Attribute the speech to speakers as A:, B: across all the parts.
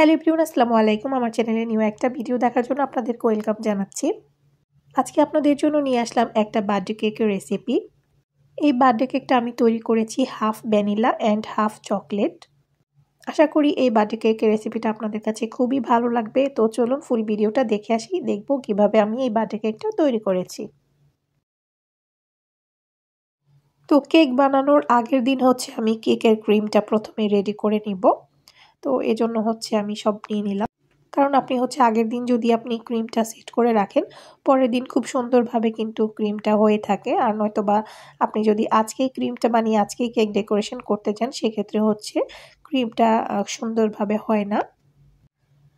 A: Hello everyone, আসসালামু আলাইকুম। আমার চ্যানেলে নিউ একটা ভিডিও দেখার জন্য আপনাদেরকে ওয়েলকাম জানাচ্ছি। আজকে আপনাদের জন্য নিয়ে আসলাম একটা বার্থডে কেকের রেসিপি। এই বার্থডে কেকটা আমি তৈরি করেছি half vanilla and half chocolate. আশা করি এই বার্থডে কেকের রেসিপিটা আপনাদের কাছে খুবই ভালো লাগবে। তো চলুন ফুল ভিডিওটা দেখে আসি, দেখব কিভাবে আমি এই বার্থডে কেকটা তৈরি করেছি। তো কেক বানানোর আগের দিন আমি কেকের ক্রিমটা প্রথমে রেডি করে নিব। তো এজন্য আমি সব নিয়ে নিলাম। কারণ আপনি আগের দিন যদি আপনি ক্রিমটা সেট করে রাখেন, পরের দিন খুব সুন্দরভাবে কিন্তু ক্রিমটা হয়ে থাকে। আর নয়তো বা আপনি যদি আজকেই ক্রিমটা বানিয়ে আজকেই কেক ডেকোরেশন করতে চান, সেক্ষেত্রে ক্রিমটা সুন্দরভাবে হয় না।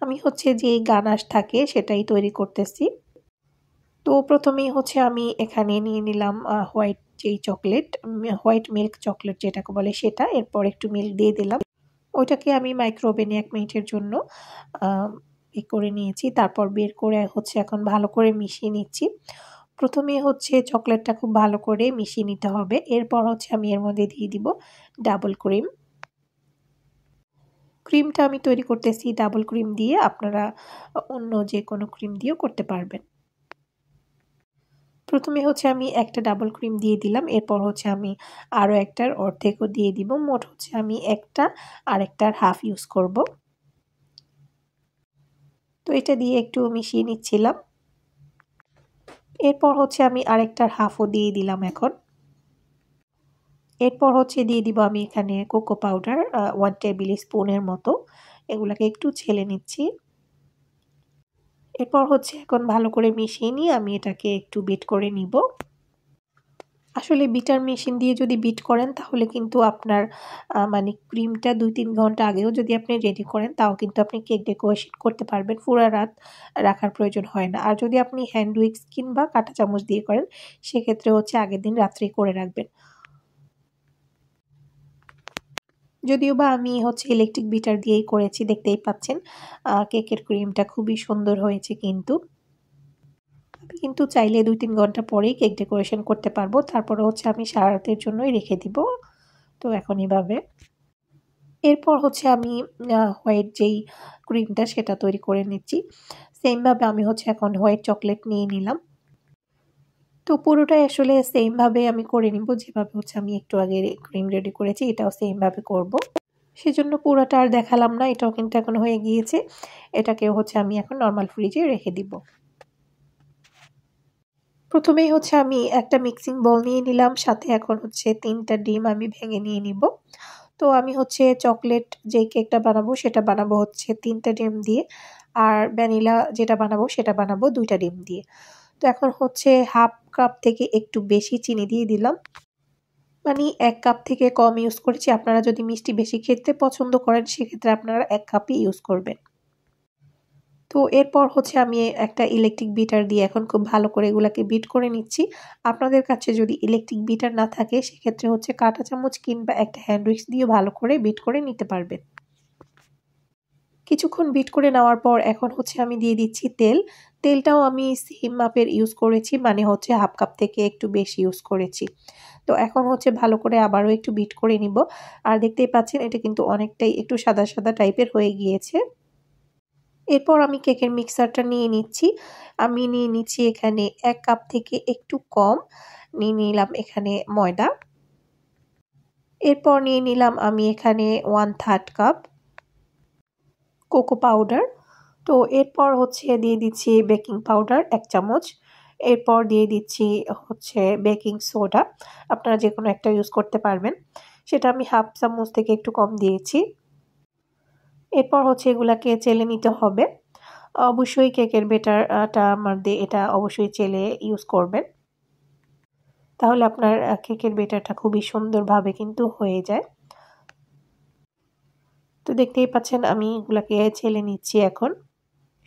A: আমি যে গানাশ থাকে সেটাই তৈরি করতেছি। তো প্রথমেই আমি এখানে নিয়ে নিলাম হোয়াইট যেই চকলেট, হোয়াইট মিল্ক চকলেট যেটাকে বলে সেটা। এরপর একটু মিল্ক দিয়ে দিলাম। ওইটাকে আমি মাইক্রোওভেনে 1 মিনিটের জন্য করে নিয়েছি। তারপর বের করে এখন ভালো করে মিশিয়ে নিচ্ছি। প্রথমে চকলেটটা খুব ভালো করে মিশিয়ে নিতে হবে। এরপর আমি এর মধ্যে দিয়ে দিব ডাবল ক্রিম। ক্রিমটা আমি তৈরি করতেছি ডাবল ক্রিম দিয়ে, আপনারা অন্য যে কোনো ক্রিম দিয়েও করতে পারবেন। প্রথমে আমি একটা ডাবল ক্রিম দিয়ে দিলাম। এরপর আমি আরও একটার অর্ধেকও দিয়ে দিব। মোট আমি একটা আর একটার হাফ ইউজ করব। তো এটা দিয়ে একটু মিশিয়ে নিচ্ছিলাম। এরপর আমি আরেকটার হাফও দিয়ে দিলাম এখন। এরপর দিয়ে দিব আমি এখানে কোকো পাউডার 1 টেবিল স্পুনের মতো। এগুলাকে একটু ছেলে নিচ্ছি। এরপর এখন ভালো করে মিশিয়ে নিয়ে আমি এটাকে একটু বিট করে নিব। আসলে বিটার মেশিন দিয়ে যদি বিট করেন তাহলে কিন্তু আপনার মানে ক্রিমটা 2-3 ঘন্টা আগেও যদি আপনি রেডি করেন, তাও কিন্তু আপনি কেক ডেকোরেশন করতে পারবেন। পুরা রাত রাখার প্রয়োজন হয় না। আর যদি আপনি হ্যান্ড উইক্স কিংবা কাঁটা চামচ দিয়ে করেন, সেক্ষেত্রে আগের দিন রাত্রেই করে রাখবেন। যদিও বা আমি ইলেকট্রিক বিটার দিয়েই করেছি, দেখতেই পাচ্ছেন কেকের ক্রিমটা খুবই সুন্দর হয়েছে। কিন্তু চাইলে 2-3 ঘন্টা পরেই কেক ডেকোরেশন করতে পারবো। তারপরে আমি সারা রাতের জন্যই রেখে দিব। তো এখন এভাবে এরপর আমি হোয়াইট যেই ক্রিমটা সেটা তৈরি করে নিচ্ছি। সেমভাবে আমি এখন হোয়াইট চকলেট নিয়ে নিলাম। তো পুরোটাই আসলে সেমভাবে আমি করে নিব, যেভাবে আমি একটু আগে ক্রিম রেডি করেছি, এটাও সেমভাবে করব। সেজন্য পুরোটা আর দেখালাম না, এটাও কিন্তু এখন হয়ে গিয়েছে। এটাকেও আমি এখন নর্মাল ফ্রিজে রেখে দিব। প্রথমেই আমি একটা মিক্সিং বোল নিয়ে নিলাম, সাথে এখন 3টা ডিম আমি ভেঙে নিয়ে নিব। তো আমি চকলেট যে কেকটা বানাবো সেটা বানাবো 3টা ডিম দিয়ে, আর ভ্যানিলা যেটা বানাবো সেটা বানাবো 2টা ডিম দিয়ে। তো এখন হাফ কাপ থেকে একটু বেশি চিনি দিয়ে দিলাম। মানে 1 কাপ থেকে কম ইউজ করেছি। আপনারা যদি মিষ্টি বেশি খেতে পছন্দ করেন, সেক্ষেত্রে আপনারা 1 কাপই ইউজ করবেন। তো এরপর আমি একটা ইলেকট্রিক বিটার দিয়ে এখন খুব ভালো করে এগুলাকে বিট করে নিচ্ছি। আপনাদের কাছে যদি ইলেকট্রিক বিটার না থাকে, সেক্ষেত্রে কাঁটা চামচ কিংবা একটা হ্যান্ড উইক্স দিয়ে ভালো করে বিট করে নিতে পারবেন। কিছুক্ষণ বিট করে নেওয়ার পর এখন আমি দিয়ে দিচ্ছি তেল। তেলটাও আমি সেম মাপের ইউজ করেছি, মানে হাফ কাপ থেকে একটু বেশি ইউজ করেছি। তো এখন ভালো করে আবারও একটু বিট করে নিব। আর দেখতেই পাচ্ছেন এটা কিন্তু অনেকটাই একটু সাদা সাদা টাইপের হয়ে গিয়েছে। এরপর আমি কেকের মিক্সারটা নিয়ে নিচ্ছি। আমি নিয়ে নিচ্ছি এখানে 1 কাপ থেকে একটু কম নিয়ে নিলাম এখানে ময়দা। এরপর নিয়ে নিলাম আমি এখানে 1/3 কাপ কোকো পাউডার। তো এরপর দিয়ে দিচ্ছি বেকিং পাউডার 1 চামচ। এরপর দিয়ে দিচ্ছি বেকিং সোডা। আপনারা যে কোনো একটা ইউজ করতে পারবেন। সেটা আমি হাফ চামচ থেকে একটু কম দিয়েছি। এরপর এগুলাকে চেলে নিতে হবে। অবশ্যই কেকের ব্যাটারটা মধ্যে এটা অবশ্যই চেলে ইউজ করবেন, তাহলে আপনার কেকের ব্যাটারটা খুবই সুন্দরভাবে কিন্তু হয়ে যায়। তো দেখতেই পাচ্ছেন আমি এগুলাকে চেলে নিচ্ছি এখন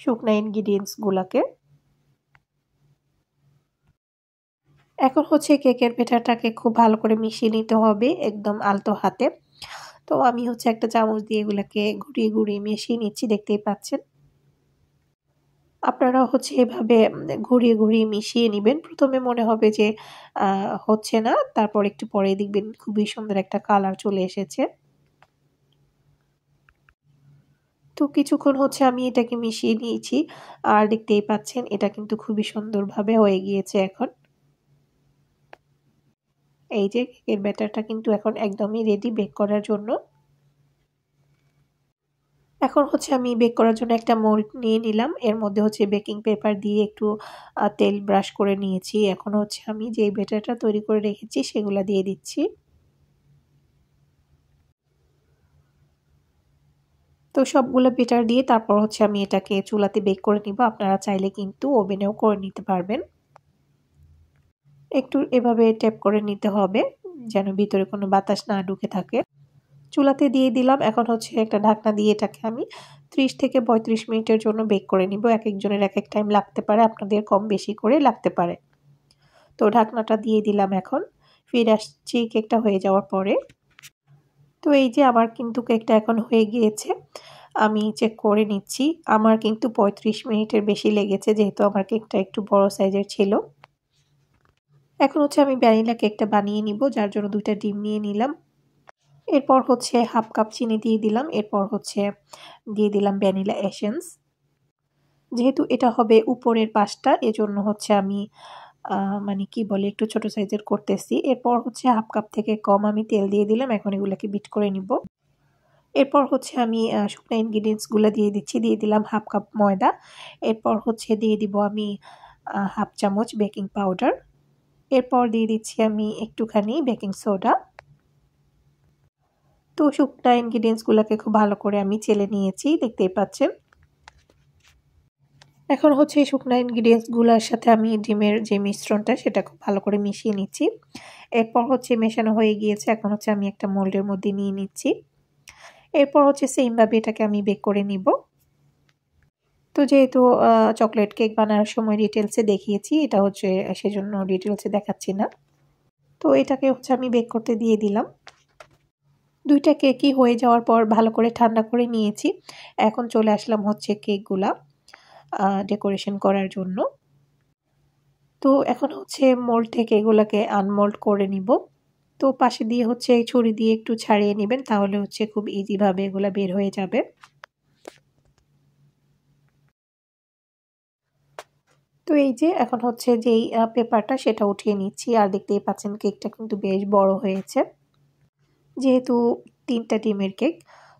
A: শুকনা ইনগ্রিডিয়েন্টস গুলাকে। এখন কেকের ব্যাটারটাকে খুব ভালো করে মিশিয়ে নিতে হবে একদম আলতো হাতে। তো আমি একটা চামচ দিয়ে এগুলাকে ঘুরিয়ে ঘুরিয়ে মিশিয়ে নিচ্ছি, দেখতেই পাচ্ছেন। আপনারা এভাবে ঘুরিয়ে ঘুরিয়ে মিশিয়ে নিবেন। প্রথমে মনে হবে যে হচ্ছে না, তারপর একটু পরে দেখবেন খুবই সুন্দর একটা কালার চলে এসেছে। তো কিছুক্ষণ হচ্ছে আমি এটাকে মিশিয়ে নিয়েছি আর দেখতেই পাচ্ছেন এটা কিন্তু খুবই সুন্দরভাবে হয়ে গিয়েছে এখন। এই যে কেকের ব্যাটারটা কিন্তু এখন একদমই রেডি বেক করার জন্য। এখন হচ্ছে আমি বেক করার জন্য একটা মোল্ড নিয়ে নিলাম। এর মধ্যে হচ্ছে বেকিং পেপার দিয়ে একটু তেল ব্রাশ করে নিয়েছি। এখন হচ্ছে আমি যে ব্যাটারটা তৈরি করে রেখেছি সেগুলা দিয়ে দিচ্ছি। তো সবগুলো ব্যাটার দিয়ে তারপর হচ্ছে আমি এটাকে চুলাতে বেক করে নিব। আপনারা চাইলে কিন্তু ওভেনেও করে নিতে পারবেন। একটু এভাবে ট্যাপ করে নিতে হবে যেন ভিতরে কোনো বাতাস না ঢুকে থাকে। চুলাতে দিয়ে দিলাম। এখন হচ্ছে একটা ঢাকনা দিয়ে এটাকে আমি 30 থেকে 35 মিনিটের জন্য বেক করে নিব। একেকজনের একেক টাইম লাগতে পারে, আপনাদের কম বেশি করে লাগতে পারে। তো ঢাকনাটা দিয়ে দিলাম এখন। ফিরে আসছি কেকটা হয়ে যাওয়ার পরে। তো এই যে আমার কিন্তু কেকটা এখন হয়ে গিয়েছে। আমি চেক করে নিচ্ছি। আমার কিন্তু 35 মিনিটের বেশি লেগেছে যেহেতু আমার কেকটা একটু বড় সাইজের ছিল। এখন হচ্ছে আমি ভ্যানিলা কেকটা বানিয়ে নিব, যার জন্য 2টা ডিম নিয়ে নিলাম। এরপর হচ্ছে হাফ কাপ চিনি দিয়ে দিলাম। এরপর হচ্ছে দিয়ে দিলাম ভ্যানিলা এসেন্স। যেহেতু এটা হবে উপরের পাশটা এজন্য হচ্ছে আমি মানে কি বলে একটু ছোট সাইজের করতেছি। এরপর হচ্ছে হাফ কাপ থেকে কম আমি তেল দিয়ে দিলাম। এখন এগুলাকে বিট করে নিব। এরপর হচ্ছে আমি শুকনো ইনগ্রিডিয়েন্টসগুলো দিয়ে দিচ্ছি। দিয়ে দিলাম হাফ কাপ ময়দা। এরপর হচ্ছে দিয়ে দিব আমি হাফ চামচ বেকিং পাউডার। এরপর দিয়ে দিচ্ছি আমি একটুখানি বেকিং সোডা। তো শুকনা ইনগ্রিডিয়েন্টসগুলোকে খুব ভালো করে আমি চেলে নিয়েছি, দেখতেই পাচ্ছেন। এখন হচ্ছে এই শুকনা ইনগ্রিডিয়েন্টসগুলোর সাথে আমি ডিমের যে মিশ্রণটা সেটা খুব ভালো করে মিশিয়ে নিচ্ছি। এরপর হচ্ছে মেশানো হয়ে গিয়েছে। এখন হচ্ছে আমি একটা মোল্ডের মধ্যে নিয়ে নিচ্ছি। এরপর হচ্ছে সেমভাবে এটাকে আমি বেক করে নিব। তো যেহেতু চকলেট কেক বানানোর সময় ডিটেলসে দেখিয়েছি, এটা হচ্ছে সেজন্য ডিটেলসে দেখাচ্ছি না। তো এটাকে হচ্ছে আমি বেক করতে দিয়ে দিলাম। 2টা কেকই হয়ে যাওয়ার পর ভালো করে ঠান্ডা করে নিয়েছি। এখন চলে আসলাম হচ্ছে কেকগুলা ডেকোরেশন করার জন্য। তো এখন হচ্ছে মোল্ড থেকে এগুলাকে আনমোল্ড করে নিব। তো পাশে দিয়ে হচ্ছে ছুরি দিয়ে একটু ছাড়িয়ে নেবেন, তাহলে হচ্ছে খুব ইজিভাবে এগুলা বের হয়ে যাবে। তো এই যে এখন হচ্ছে যেই পেপারটা সেটা উঠিয়ে নিচ্ছি। আর দেখতেই পাচ্ছেন কেকটা কিন্তু বেশ বড় হয়েছে যেহেতু 3টা ডিমের কেক।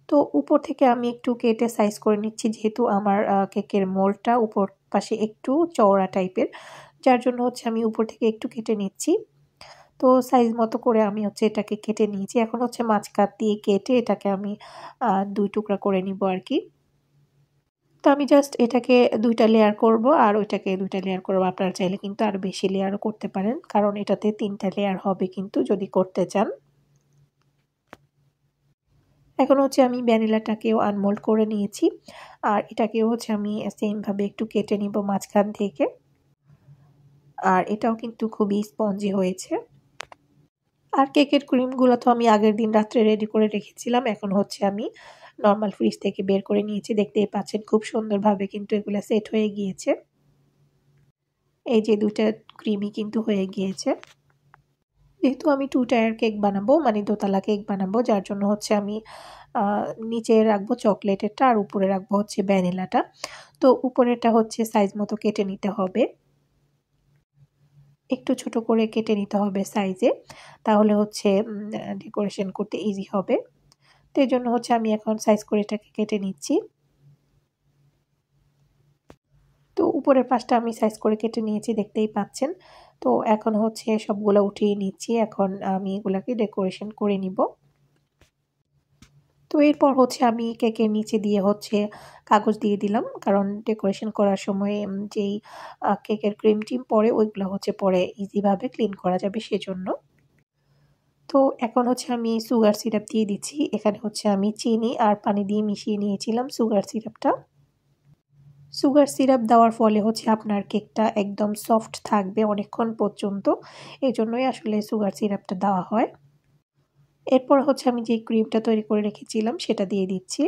A: তো উপর থেকে আমি একটু কেটে সাইজ করে নিচ্ছি যেহেতু আমার কেকের মোল্ডটা উপর পাশে একটু চওড়া টাইপের, যার জন্য হচ্ছে আমি উপর থেকে একটু কেটে নিচ্ছি। তো সাইজ মতো করে আমি হচ্ছে এটাকে কেটে নিয়েছি। এখন হচ্ছে মাঝখান দিয়ে কেটে এটাকে আমি 2 টুকরা করে নিব আর কি। তো আমি জাস্ট এটাকে 2টা লেয়ার করব আর ওইটাকে 2টা লেয়ার করব। আপনারা চাইলে কিন্তু আরো বেশি লেয়ারও করতে পারেন, কারণ এটাতে 3টা লেয়ার হবে কিন্তু যদি করতে চান। এখন হচ্ছে আমি ভ্যানিলাটাকেও আনমোল্ড করে নিয়েছি আর এটাকেও হচ্ছে আমি সেমভাবে একটু কেটে নিব মাঝখান থেকে। আর এটাও কিন্তু খুবই স্পঞ্জি হয়েছে। আর কেকের ক্রিমগুলো তো আমি আগের দিন রাত্রে রেডি করে রেখেছিলাম। এখন হচ্ছে আমি নরমাল ফ্রিজ থেকে বের করে নিয়েছি। দেখতেই পাচ্ছেন খুব সুন্দরভাবে কিন্তু এগুলা সেট হয়ে গিয়েছে। এই যে 2টা ক্রিমই কিন্তু হয়ে গিয়েছে। যেহেতু আমি 2 টায়ার কেক বানাবো, মানে দোতলা কেক বানাবো, যার জন্য হচ্ছে আমি নিচে রাখবো চকলেটেরটা আর উপরে রাখবো হচ্ছে ভ্যানিলাটা। তো উপরেরটা হচ্ছে সাইজ মতো কেটে নিতে হবে। একটু ছোট করে কেটে নিতে হবে সাইজে, তাহলে হচ্ছে ডেকোরেশন করতে ইজি হবে। তো এই জন্য হচ্ছে আমি এখন সাইজ করে এটাকে কেটে নিচ্ছি। তো উপরের পাশটা আমি সাইজ করে কেটে নিয়েছি, দেখতেই পাচ্ছেন। তো এখন হচ্ছে সবগুলো উঠিয়ে নিচ্ছি। এখন আমি এগুলাকে ডেকোরেশন করে নিব। তো এরপর হচ্ছে আমি কেকের নিচে দিয়ে হচ্ছে কাগজ দিয়ে দিলাম, কারণ ডেকোরেশন করার সময় যেই কেকের ক্রিম টিম পরে ওইগুলো হচ্ছে পরে ইজিভাবে ক্লিন করা যাবে সেজন্য। তো এখন হচ্ছে আমি সুগার সিরাপ দিয়ে দিচ্ছি। এখানে হচ্ছে আমি চিনি আর পানি দিয়ে মিশিয়ে নিয়েছিলাম সুগার সিরাপটা। সুগার সিরাপ দেওয়ার ফলে হচ্ছে আপনার কেকটা একদম সফট থাকবে অনেকক্ষণ পর্যন্ত, এই জন্যই আসলে সুগার সিরাপটা দেওয়া হয়। এরপর হচ্ছে আমি যে ক্রিমটা তৈরি করে রেখেছিলাম সেটা দিয়ে দিচ্ছি।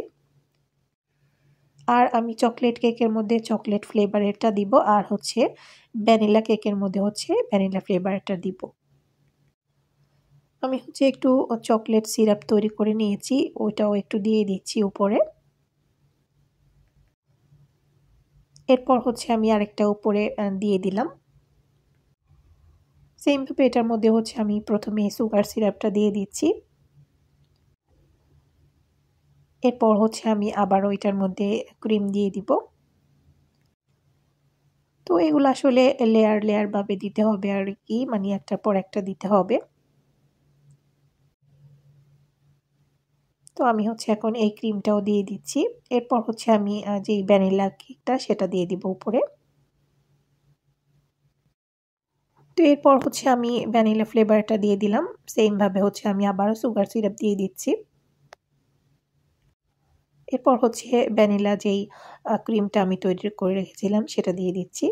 A: আর আমি চকলেট কেকের মধ্যে চকলেট ফ্লেভারেরটা দিব আর হচ্ছে ভ্যানিলা কেকের মধ্যে হচ্ছে ভ্যানিলা ফ্লেভারটা দিব। আমি হচ্ছে একটু চকলেট সিরাপ তৈরি করে নিয়েছি, ওইটাও একটু দিয়ে দিচ্ছি উপরে। এরপর হচ্ছে আমি আরেকটা উপরে দিয়ে দিলাম। সেমভাবে এটার মধ্যে হচ্ছে আমি প্রথমে সুগার সিরাপটা দিয়ে দিচ্ছি। এরপর হচ্ছে আমি আবারও এটার মধ্যে ক্রিম দিয়ে দিব। তো এগুলো আসলে লেয়ার লেয়ার ভাবে দিতে হবে আর কি, মানে একটার পর একটা দিতে হবে। তো আমি হচ্ছে এখন এই ক্রিমটাও দিয়ে দিচ্ছি। এরপর হচ্ছে আমি যে ভ্যানিলা কেকটা সেটা দিয়ে দিব উপরে। তো এরপর হচ্ছে আমি ভ্যানিলা ফ্লেভারটা দিয়ে দিলাম। সেমভাবে হচ্ছে আমি আবারও সুগার সিরাপ দিয়ে দিচ্ছি। এরপর হচ্ছে ভ্যানিলা যেই ক্রিমটা আমি তৈরি করে রেখেছিলাম সেটা দিয়ে দিচ্ছি।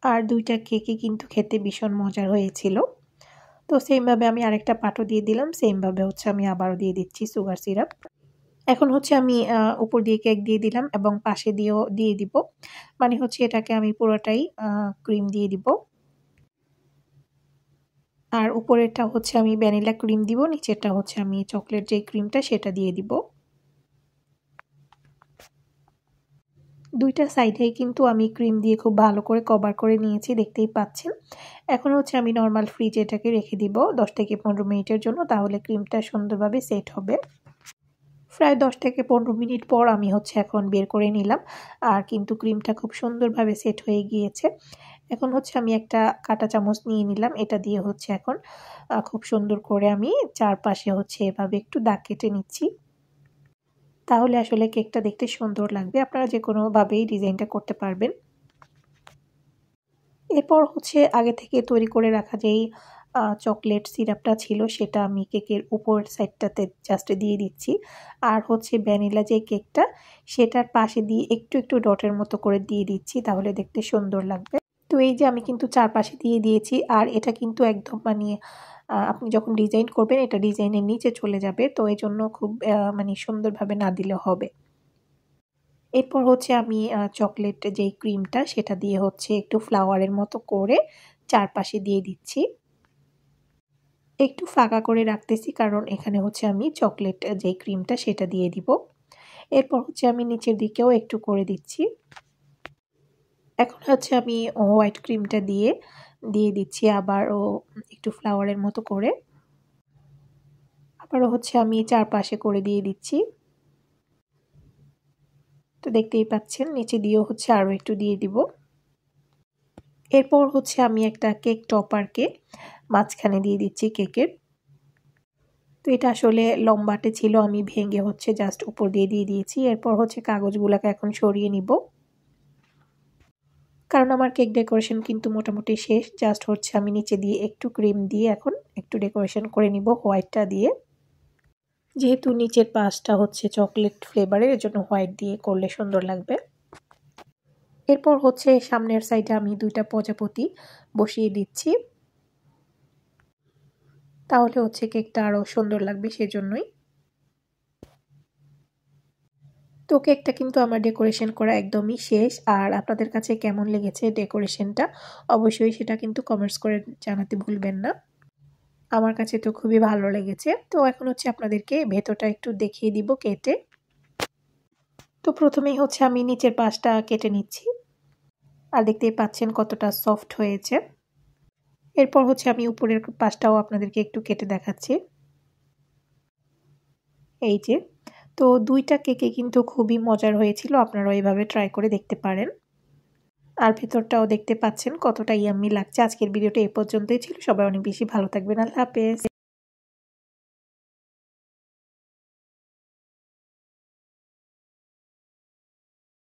A: আর দুইটা কেকই কিন্তু খেতে ভীষণ মজার হয়েছিল। তো সেমভাবে আমি আরেকটা পাটও দিয়ে দিলাম। সেমভাবে হচ্ছে আমি আবারও দিয়ে দিচ্ছি সুগার সিরাপ। এখন হচ্ছে আমি উপর দিয়ে কেক দিয়ে দিলাম এবং পাশে দিয়েও দিয়ে দিব। মানে হচ্ছে এটাকে আমি পুরোটাই ক্রিম দিয়ে দিব। আর উপরেরটা হচ্ছে আমি ভ্যানিলা ক্রিম দিব, নিচেরটা হচ্ছে আমি চকলেট যে ক্রিমটা সেটা দিয়ে দিব। দুইটা সাইডেই কিন্তু আমি ক্রিম দিয়ে খুব ভালো করে কভার করে নিয়েছি, দেখতেই পাচ্ছেন। এখন হচ্ছে আমি নর্মাল ফ্রিজে এটাকে রেখে দিব 10 থেকে 15 মিনিটের জন্য, তাহলে ক্রিমটা সুন্দরভাবে সেট হবে। প্রায় 10 থেকে 15 মিনিট পর আমি হচ্ছে এখন বের করে নিলাম। আর কিন্তু ক্রিমটা খুব সুন্দরভাবে সেট হয়ে গিয়েছে। এখন হচ্ছে আমি একটা কাঁটা চামচ নিয়ে নিলাম। এটা দিয়ে হচ্ছে এখন খুব সুন্দর করে আমি চারপাশে হচ্ছে এভাবে একটু দাগ কেটে নিচ্ছি। তাহলে আসলে কেকটা দেখতে সুন্দর লাগবে। আপনারা যে কোনোভাবেই ডিজাইনটা করতে পারবেন। এরপর হচ্ছে আগে থেকে তৈরি করে রাখা যেই চকলেট সিরাপটা ছিল সেটা আমি কেকের উপরের সাইডটাতে জাস্ট দিয়ে দিচ্ছি। আর হচ্ছে ভ্যানিলা যে কেকটা সেটার পাশে দিয়ে একটু একটু ডটের মতো করে দিয়ে দিচ্ছি, তাহলে দেখতে সুন্দর লাগবে। তো এই যে আমি কিন্তু চারপাশে দিয়ে দিয়েছি। আর এটা কিন্তু একদম মানে আপনি যখন ডিজাইন করবেন এটা ডিজাইনের নিচে চলে যাবে, তো এই জন্য খুব মানে সুন্দরভাবে না দিলে হবে। এরপর হচ্ছে আমি চকলেট যেই ক্রিমটা সেটা দিয়ে হচ্ছে একটু ফ্লাওয়ারের মতো করে চারপাশে দিয়ে দিচ্ছি। একটু ফাঁকা করে রাখতেছি কারণ এখানে হচ্ছে আমি চকলেট যেই ক্রিমটা সেটা দিয়ে দিব। এরপর হচ্ছে আমি নিচের দিকেও একটু করে দিচ্ছি। এখন হচ্ছে আমি হোয়াইট ক্রিমটা দিয়ে দিচ্ছি আবারও একটু ফ্লাওয়ারের মতো করে। আবারও হচ্ছে আমি চারপাশে করে দিয়ে দিচ্ছি। তো দেখতেই পাচ্ছেন নিচে দিয়েও হচ্ছে আরও একটু দিয়ে দিব। এরপর হচ্ছে আমি একটা কেক টপারকে মাঝখানে দিয়ে দিচ্ছি কেকের। তো এটা আসলে লম্বাটে ছিল, আমি ভেঙে হচ্ছে জাস্ট উপর দিয়ে দিয়েছি। এরপর হচ্ছে কাগজগুলোকে এখন সরিয়ে নিব, কারণ আমার কেক ডেকোরেশন কিন্তু মোটামুটি শেষ। জাস্ট হচ্ছে আমি নিচে দিয়ে একটু ক্রিম দিয়ে এখন একটু ডেকোরেশন করে নিব হোয়াইটটা দিয়ে। যেহেতু নিচের পাশটা হচ্ছে চকলেট ফ্লেভারের, এজন্য হোয়াইট দিয়ে করলে সুন্দর লাগবে। এরপর হচ্ছে সামনের সাইডে আমি দুইটা প্রজাপতি বসিয়ে দিচ্ছি, তাহলে হচ্ছে কেকটা আরও সুন্দর লাগবে সেজন্যই। তো কেকটা কিন্তু আমার ডেকোরেশন করা একদমই শেষ। আর আপনাদের কাছে কেমন লেগেছে ডেকোরেশনটা অবশ্যই সেটা কিন্তু কমেন্টস করে জানাতে ভুলবেন না। আমার কাছে তো খুবই ভালো লেগেছে। তো এখন হচ্ছে আপনাদেরকে ভেতরটা একটু দেখিয়ে দিব কেটে। তো প্রথমেই হচ্ছে আমি নিচের পাশটা কেটে নিচ্ছি। আর দেখতেই পাচ্ছেন কতটা সফট হয়েছে। এরপর হচ্ছে আমি উপরের পাশটাও আপনাদেরকে একটু কেটে দেখাচ্ছি। এই যে, তো দুইটা কেকে কিন্তু খুবই মজার হয়েছিল, আপনারাও এইভাবে ট্রাই করে দেখতে পারেন। আর ভেতরটাও দেখতে পাচ্ছেন কতটা ইয়াম্মি লাগছে। আজকের ভিডিওটা এই পর্যন্তই ছিল। সবাই অনেক বেশি ভালো থাকবেন। আল্লাহ হাফেজ।